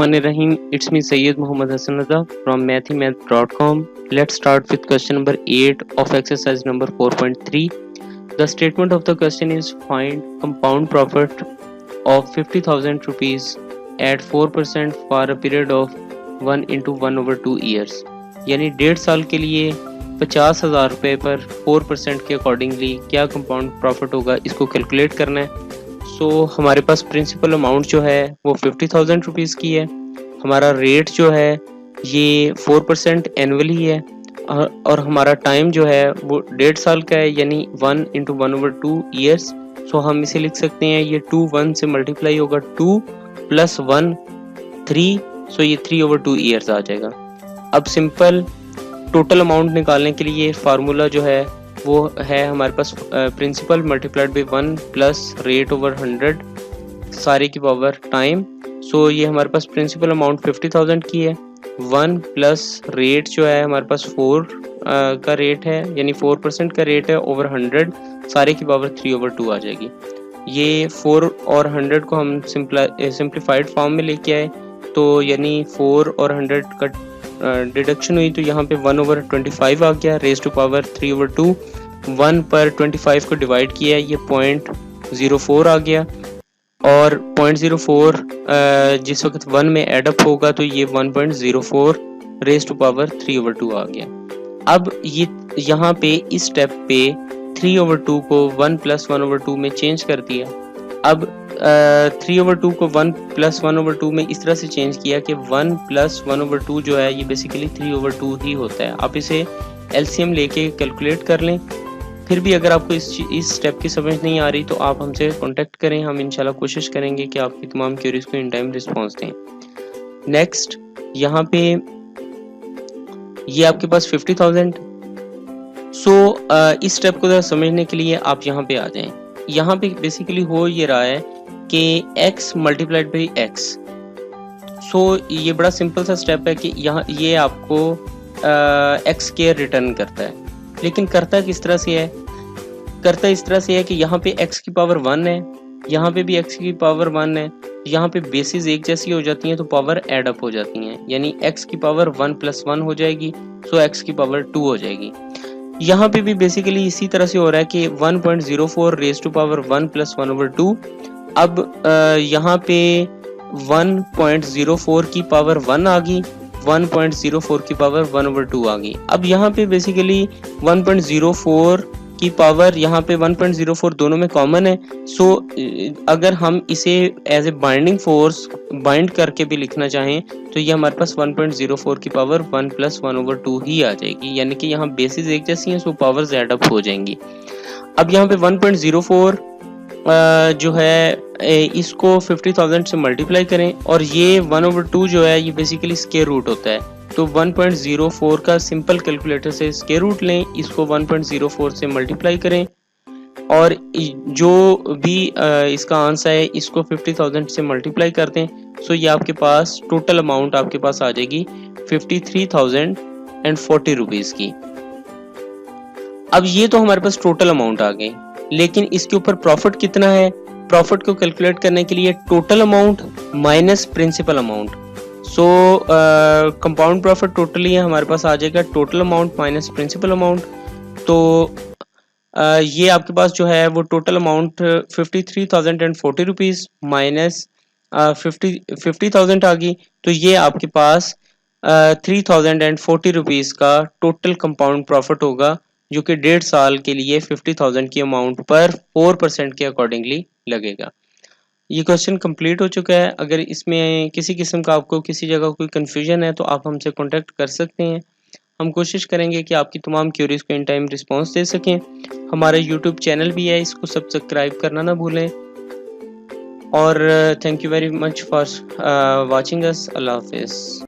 Bismillahirrahmanirrahim. It's me Sayyid Muhammad Hassan Raza from mathymath.com. Let's start with question number 8 of exercise number 4.3. The statement of the question is find compound profit of 50,000 rupees at 4% for a period of 1 into 1/2 years. यानी 1.5 साल के लिए 50,000 रुपये पर 4% के accordingly क्या compound profit होगा, इसको कैलकुलेट करना है। हमारे पास प्रिंसिपल अमाउंट जो है वो 50,000 रुपीज़ की है। हमारा रेट जो है ये 4% एनुअली है और हमारा टाइम जो है वो 1.5 साल का है, यानी 1 into 1/2 ईयर्स। हम इसे लिख सकते हैं, ये 2 1 से मल्टीप्लाई होगा, 2 + 1 3, ये 3/2 ईयर्स आ जाएगा। अब सिंपल टोटल अमाउंट निकालने के लिए फार्मूला जो है वो है हमारे पास principal multiplied by 1 plus rate over 100 सारे की पावर टाइम। ये हमारे पास प्रिंसिपल अमाउंट 50,000 की है, 1 प्लस रेट जो है हमारे पास 4 का रेट है, यानी 4% का रेट है ओवर 100 सारे की पावर 3/2 आ जाएगी। ये 4 और 100 को हम सिंप्लीफाइड फॉर्म में लेके आए, तो यानी 4 और 100 का डिडक्शन हुई, तो यहाँ पे 1/25 आ गया, रेज टू पावर 3/2। 1 पर 25 को डिवाइड किया, ये 0.04 आ गया, और 0.04 जिस वक्त 1 में एडअप होगा तो ये 1.04 रेज टू पावर 3/2 आ गया। अब ये यहाँ पे इस स्टेप पे 3/2 को 1 + 1/2 में चेंज कर दिया। अब 3/2 को 1 + 1/2 में इस तरह से चेंज किया कि 1 + 1/2 जो है ये बेसिकली 3/2 ही होता है। आप इसे एलसीएम लेके कैलकुलेट कर लें। फिर भी अगर आपको इस स्टेप की समझ नहीं आ रही तो आप हमसे कांटेक्ट करें, हम इंशाल्लाह कोशिश करेंगे कि आपकी तमाम क्वेरीज को इन टाइम रिस्पॉन्स दें। नेक्स्ट यहाँ पे ये आपके पास 50,000। इस स्टेप को समझने के लिए आप यहाँ पे आ जाएं। यहाँ पे बेसिकली हो ये रहा है कि x मल्टीप्लाइड बाई x। ये बड़ा सिंपल सा स्टेप है कि यहाँ ये आपको x के रिटर्न करता है, लेकिन करता किस तरह से है? करता इस तरह से है कि यहाँ पे x की पावर 1 है, यहाँ पे भी x की पावर 1 है, यहाँ पे बेसिस एक जैसी हो जाती हैं तो पावर एड अप हो जाती हैं, यानी x की पावर 1 + 1 हो जाएगी, x की पावर 2 हो जाएगी। यहाँ पे भी बेसिकली इसी तरह से हो रहा है कि 1.04 रेज टू पावर 1 + 1/2। अब यहाँ पे 1.04 की पावर 1 आ गई, 1.04 की पावर 1/2 आ गई। अब यहाँ पे बेसिकली 1.04 की पावर, यहाँ पे 1.04 दोनों में कॉमन है। अगर हम इसे as a binding force bind करके भी लिखना चाहें तो ये हमारे पास 1.04 की पावर 1 + 1/2 ही आ जाएगी, यानी कि यहाँ बेसिस एक जैसी हैं, पावर्स एड अप हो जाएंगी। अब यहाँ पे 1.04 जो है इसको 50,000 से मल्टीप्लाई करें, और ये 1/2 जो है ये बेसिकली स्क्वायर रूट होता है, तो 1.04 का सिंपल कैलकुलेटर से स्क्वायर रूट लें, इसको 1.04 से मल्टीप्लाई करें, और जो भी इसका आंसर है इसको 50,000 से मल्टीप्लाई कर दें। ये आपके पास टोटल अमाउंट आपके पास आ जाएगी 53,040 रुपीज़ की। अब ये तो हमारे पास टोटल अमाउंट आ गई, लेकिन इसके ऊपर प्रॉफिट कितना है? प्रॉफिट को कैलकुलेट करने के लिए total amount minus principal amount. Compound profit totally हमारे पास आ जाएगा total amount minus principal amount. ये आपके पास जो है वो टोटल अमाउंट 53,040 रुपीज़ माइनस 50,000 आ गई, तो ये आपके पास 3,040 रुपीज़ का टोटल कंपाउंड प्रॉफिट होगा, जो कि 1.5 साल के लिए 50,000 की अमाउंट पर 4% के अकॉर्डिंगली लगेगा। ये क्वेश्चन कंप्लीट हो चुका है। अगर इसमें किसी किस्म का आपको किसी जगह कोई कन्फ्यूजन है तो आप हमसे कांटेक्ट कर सकते हैं। हम कोशिश करेंगे कि आपकी तमाम क्वेरीज को इन टाइम रिस्पांस दे सकें। हमारा यूट्यूब चैनल भी है, इसको सब्सक्राइब करना ना भूलें, और thank you very much for watching us. अल्लाह हाफिज़।